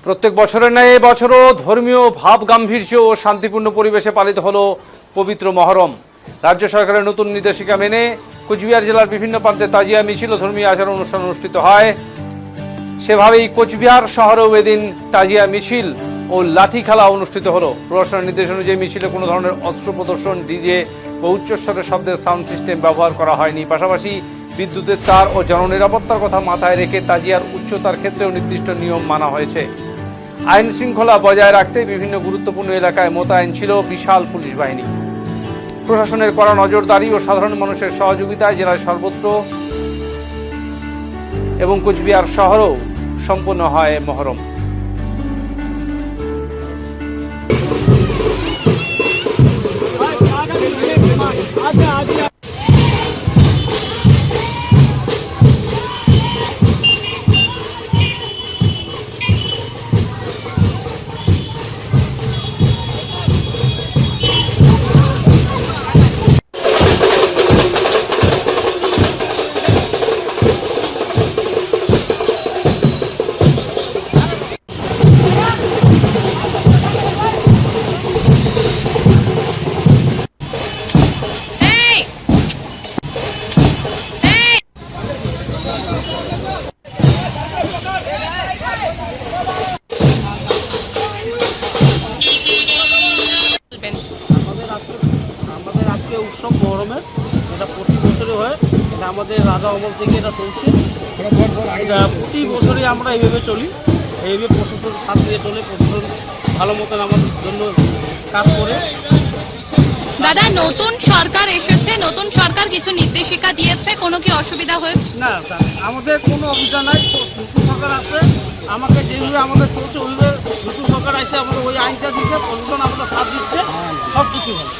প্রত্যেক বছরের ন্যায় এবছরও ধর্মীয় ভাব গাম্ভীর্য ও শান্তিপূর্ণ পরিবেশে পালিত হলো পবিত্র মহরম। রাজ্য সরকারের নতুন নির্দেশিকা মেনে কোচবিহার জেলার বিভিন্ন প্রান্তে তাজিয়া মিছিল ও ধর্মীয় আচার অনুষ্ঠান অনুষ্ঠিত হয়। সেভাবেই কোচবিহার শহরেও এদিন তাজিয়া মিছিল ও লাঠি খেলা অনুষ্ঠিত হলো। প্রশাসনের নির্দেশ অনুযায়ী মিছিলে কোনো ধরনের অস্ত্র প্রদর্শন, ডিজে বা উচ্চস্বরের শব্দের সাউন্ড সিস্টেম ব্যবহার করা হয়নি। পাশাপাশি বিদ্যুতের তার ও জননিরাপত্তার কথা মাথায় রেখে তাজিয়ার উচ্চতার ক্ষেত্রেও নির্দিষ্ট নিয়ম মানা হয়েছে। আইন শৃঙ্খলা বজায় রাখতে বিভিন্ন গুরুত্বপূর্ণ এলাকায় মোতায়েন ছিল বিশাল পুলিশ বাহিনী। প্রশাসনের কড়া নজরদারি ও সাধারণ মানুষের সহযোগিতায় জেলায় সর্বত্র এবং কোচবিহার শহরেও সম্পন্ন হয় মহরম। আমাদের আজকে উৎসব মহরমের, এটা প্রতি বছরই হয়। এটা আমাদের রাজা আমল থেকে এটা চলছে। এটা প্রতি বছরই আমরা এইভাবে চলি, এইভাবে প্রশাসন সাথ দিয়ে চলে। প্রশাসন ভালো মতন আমাদের জন্য কাজ করে। দাদা, নতুন সরকার এসেছে, নতুন সরকার কিছু নির্দেশিকা দিয়েছে, কোনো কি অসুবিধা হয়েছে? না স্যার, আমাদের কোনো অসুবিধা নাই। নতুন সরকার আসছে, আমাকে যেভাবে আমাদের চলছে ওইভাবে নতুন সরকার আসে আমাদের ওই আইনটা দিচ্ছে, প্রশাসন আমাদের সাথ দিচ্ছে, সব কিছু হয়।